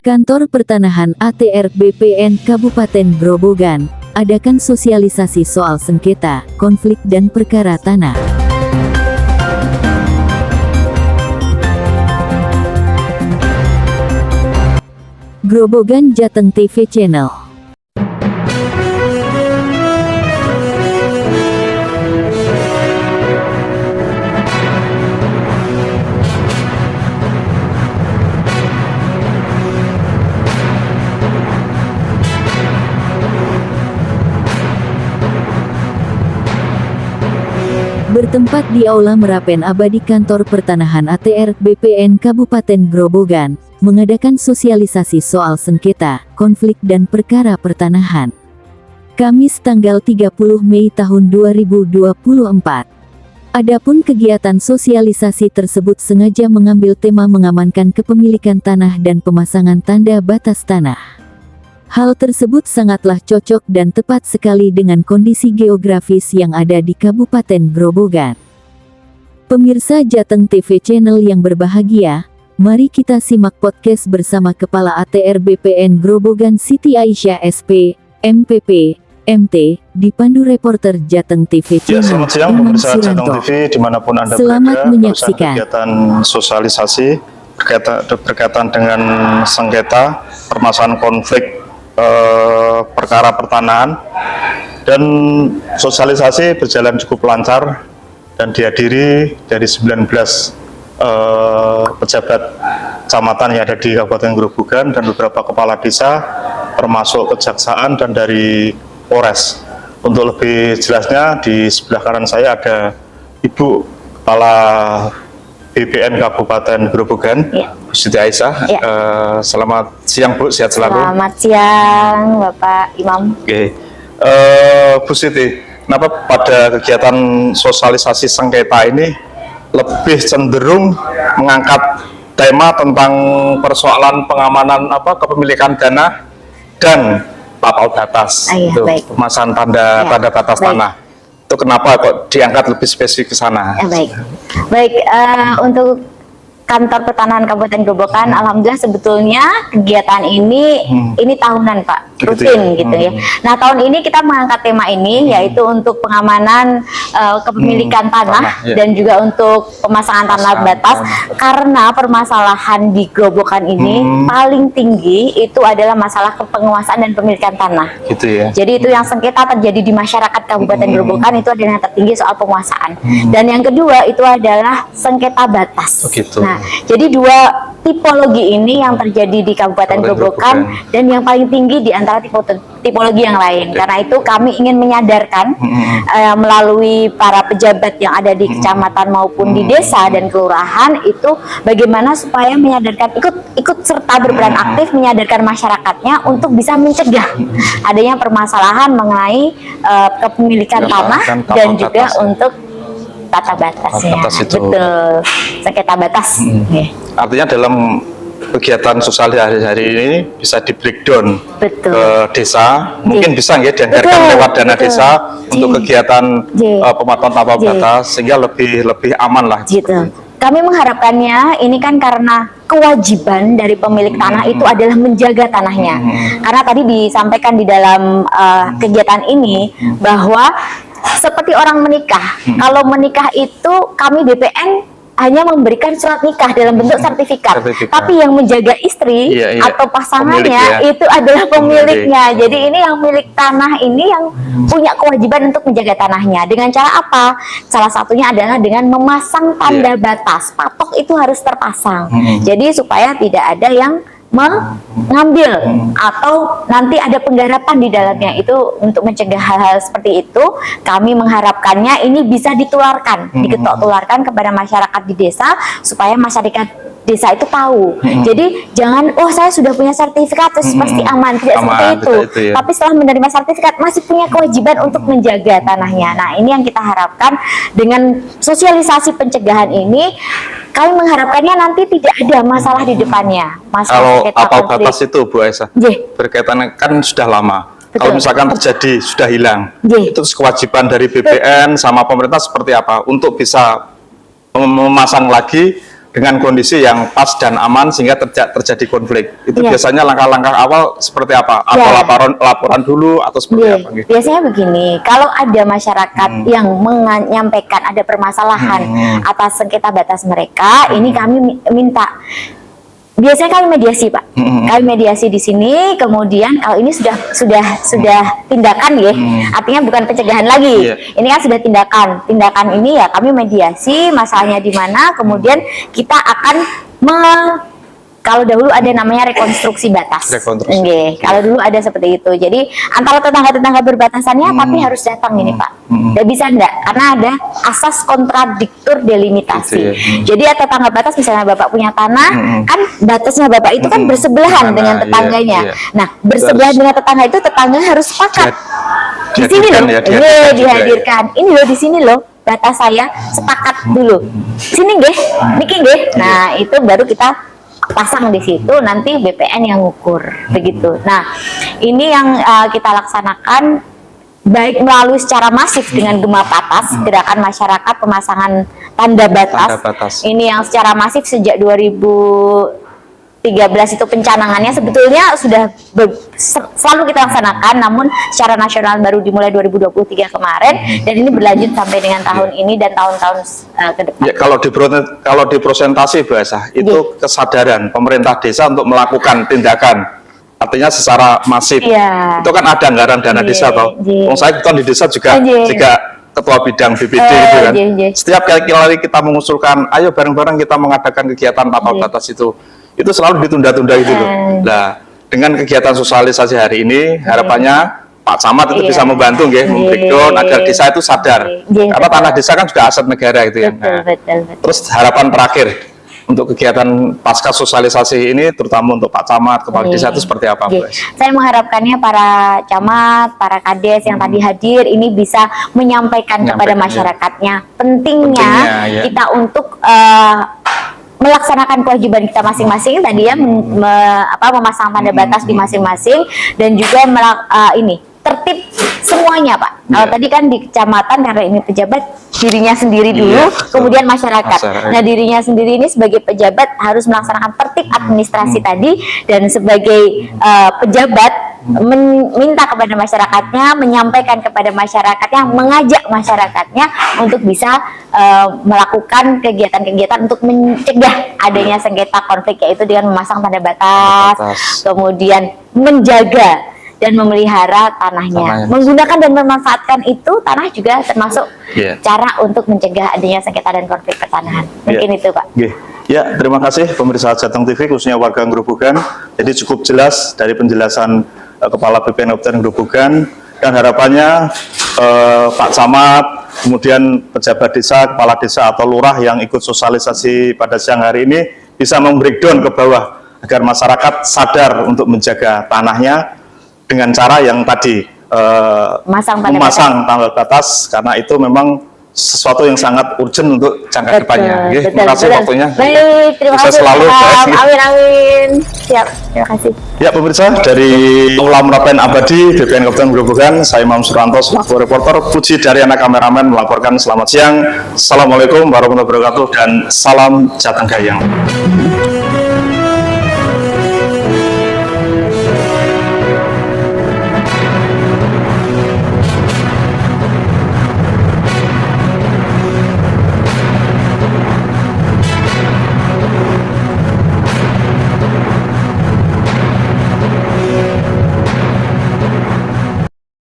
Kantor Pertanahan ATR BPN Kabupaten Grobogan adakan sosialisasi soal sengketa, konflik dan perkara tanah. Grobogan Jateng TV Channel. Bertempat di Aula Merapen Abadi Kantor Pertanahan ATR BPN Kabupaten Grobogan, mengadakan sosialisasi soal sengketa, konflik dan perkara pertanahan. Kamis tanggal 30 Mei tahun 2024. Adapun kegiatan sosialisasi tersebut sengaja mengambil tema mengamankan kepemilikan tanah dan pemasangan tanda batas tanah. Hal tersebut sangatlah cocok dan tepat sekali dengan kondisi geografis yang ada di Kabupaten Grobogan. Pemirsa Jateng TV Channel yang berbahagia, mari kita simak podcast bersama Kepala ATR BPN Grobogan Siti Aisyah SP, MPP, MT, dipandu reporter Jateng TV Channel. Ya, selamat siang pemirsa Jateng TV dimanapun Anda Selamat berada. Menyaksikan Kegiatan sosialisasi berkaitan dengan sengketa, permasalahan konflik perkara pertanahan, dan sosialisasi berjalan cukup lancar dan dihadiri dari 19 pejabat kecamatan yang ada di Kabupaten Grobogan dan beberapa kepala desa termasuk kejaksaan dan dari Polres. Untuk lebih jelasnya, di sebelah kanan saya ada Ibu Kepala BPN Kabupaten Grobogan, ya. Bu Siti Aisyah. Ya. Selamat siang Bu, sehat selalu. Selamat siang Bapak Imam. Oke, Bu Siti, kenapa pada kegiatan sosialisasi sengketa ini lebih cenderung mengangkat tema tentang persoalan pengamanan kepemilikan tanah dan tapal batas, pemasangan tanda batas tanah? Itu kenapa kok diangkat lebih spesifik ke sana? Baik, untuk Kantor Pertanahan Kabupaten Grobogan, alhamdulillah sebetulnya kegiatan ini tahunan Pak, rutin gitu ya. Nah, tahun ini kita mengangkat tema ini yaitu untuk pengamanan kepemilikan tanah dan juga untuk pemasangan tanda batas, karena permasalahan di Grobogan ini paling tinggi itu adalah masalah penguasaan dan pemilikan tanah. Gitu ya. Jadi itu yang sengketa terjadi di masyarakat Kabupaten Grobogan itu adalah yang tertinggi soal penguasaan. Dan yang kedua itu adalah sengketa batas. Nah, jadi dua tipologi ini yang terjadi di Kabupaten Grobogan dan yang paling tinggi di antara tipologi yang lain. Karena itu kami ingin menyadarkan melalui para pejabat yang ada di kecamatan maupun di desa dan kelurahan itu bagaimana supaya menyadarkan, ikut serta berperan aktif menyadarkan masyarakatnya untuk bisa mencegah adanya permasalahan mengenai kepemilikan tanah dan juga untuk tata batas ya. Betul, sengketa batas. Artinya dalam kegiatan sosialisasi hari ini bisa di breakdown ke desa, mungkin bisa ya dianggarkan lewat dana desa untuk kegiatan pemantauan tata batas sehingga lebih aman lah. Kami mengharapkannya ini kan karena kewajiban dari pemilik tanah itu adalah menjaga tanahnya. Karena tadi disampaikan di dalam kegiatan ini bahwa seperti orang menikah, kalau menikah itu kami BPN hanya memberikan surat nikah dalam bentuk sertifikat. Tapi yang menjaga istri atau pasangannya itu adalah pemiliknya. Jadi ini yang milik tanah ini yang punya kewajiban untuk menjaga tanahnya. Dengan cara apa? Salah satunya adalah dengan memasang tanda batas. Patok itu harus terpasang. Jadi supaya tidak ada yang mengambil atau nanti ada penggarapan di dalamnya. Itu untuk mencegah hal-hal seperti itu, kami mengharapkannya ini bisa ditularkan, diketok-tularkan kepada masyarakat di desa supaya masyarakat desa itu tahu. Jadi jangan, oh saya sudah punya sertifikat terus pasti aman, tidak seperti itu. Tapi setelah menerima sertifikat masih punya kewajiban untuk menjaga tanahnya. Nah, ini yang kita harapkan dengan sosialisasi pencegahan ini. Kami mengharapkannya nanti tidak ada masalah di depannya. Kalau tapal batas itu Bu Aisyah, berkaitan kan sudah lama. Kalau misalkan terjadi sudah hilang, itu kewajiban dari BPN sama pemerintah seperti apa untuk bisa memasang lagi dengan kondisi yang pas dan aman sehingga terjadi konflik. Itu biasanya langkah-langkah awal seperti apa? Atau laporan dulu atau seperti apa? Gitu? Biasanya begini, kalau ada masyarakat yang menyampaikan ada permasalahan atas sengketa batas mereka, ini kami minta. Biasanya kami mediasi, Pak. Kami mediasi di sini, kemudian kalau ini sudah tindakan ya, artinya bukan pencegahan lagi. Ini kan sudah tindakan. Tindakan ini ya kami mediasi, masalahnya di mana, kemudian kita akan kalau dahulu ada namanya rekonstruksi batas. Kalau dulu ada seperti itu. Jadi antara tetangga-tetangga berbatasannya tapi harus datang ini, Pak. Tidak bisa enggak, karena ada asas kontradiktur delimitasi. Jadi ya tetangga batas, misalnya Bapak punya tanah, kan batasnya Bapak itu kan bersebelahan dengan tetangganya. Nah, bersebelahan dengan tetangga itu tetangga harus sepakat. Di sini loh, dihadirkan. Ini loh di sini loh. Batas saya sepakat dulu. Sini nggih, niki nggih. Nah, itu baru kita pasang di situ, nanti BPN yang ngukur begitu. Nah, ini yang kita laksanakan baik melalui secara masif dengan Gemah Patas, gerakan masyarakat pemasangan tanda batas. Ini yang secara masif sejak 2013 itu pencanangannya sebetulnya sudah selalu kita laksanakan, namun secara nasional baru dimulai 2023 kemarin, dan ini berlanjut sampai dengan tahun ini dan tahun-tahun ke depan. Ya, kalau di presentasi bahasa itu kesadaran pemerintah desa untuk melakukan tindakan, artinya secara masif. Itu kan ada anggaran dana desa toh. Saya di desa juga ketua bidang BPD gitu kan. Setiap kali kita mengusulkan, ayo bareng-bareng kita mengadakan kegiatan tapal batas itu selalu ditunda-tunda gitu loh. Nah, dengan kegiatan sosialisasi hari ini, harapannya Pak Camat itu bisa membantu membreakdown agar desa itu sadar. Karena tanah desa kan juga aset negara gitu ya. Terus harapan terakhir untuk kegiatan pasca sosialisasi ini, terutama untuk Pak Camat, kepala desa itu seperti apa, Bu? Saya mengharapkannya para camat, para kades yang tadi hadir ini bisa menyampaikan kepada masyarakatnya pentingnya kita untuk melaksanakan kewajiban kita masing-masing tadi ya, memasang tanda batas di masing-masing, dan juga tertib semuanya, Pak. Kalau tadi kan di kecamatan karena ini pejabat dirinya sendiri dulu, kemudian masyarakat. Nah, dirinya sendiri ini sebagai pejabat harus melaksanakan tertib administrasi tadi, dan sebagai pejabat meminta kepada masyarakatnya, menyampaikan kepada masyarakatnya, mengajak masyarakatnya untuk bisa melakukan kegiatan-kegiatan untuk mencegah adanya sengketa konflik, yaitu dengan memasang tanda batas, kemudian menjaga dan memelihara tanahnya. Menggunakan dan memanfaatkan itu tanah juga termasuk cara untuk mencegah adanya sengketa dan konflik pertanahan. Mungkin itu, Pak. Ya, terima kasih pemirsa Jateng TV, khususnya warga Grobogan. Jadi cukup jelas dari penjelasan Kepala BPN Kabupaten Grobogan, dan harapannya Pak Camat, kemudian pejabat desa, kepala desa atau lurah yang ikut sosialisasi pada siang hari ini bisa membreakdown ke bawah agar masyarakat sadar untuk menjaga tanahnya dengan cara yang tadi memasang tanda batas, karena itu memang sesuatu yang sangat urgent untuk jangka depannya. Terima kasih waktunya. Baik, terima kasih. Selalu amin. Siap, terima kasih. Ya pemirsa, dari Aula Merapen Abadi BPN Kabupaten Grobogan, saya Imam Suranto selaku reporter, Puji dari anak kameramen melaporkan. Selamat siang, assalamualaikum warahmatullahi wabarakatuh, dan salam Jateng Gayeng.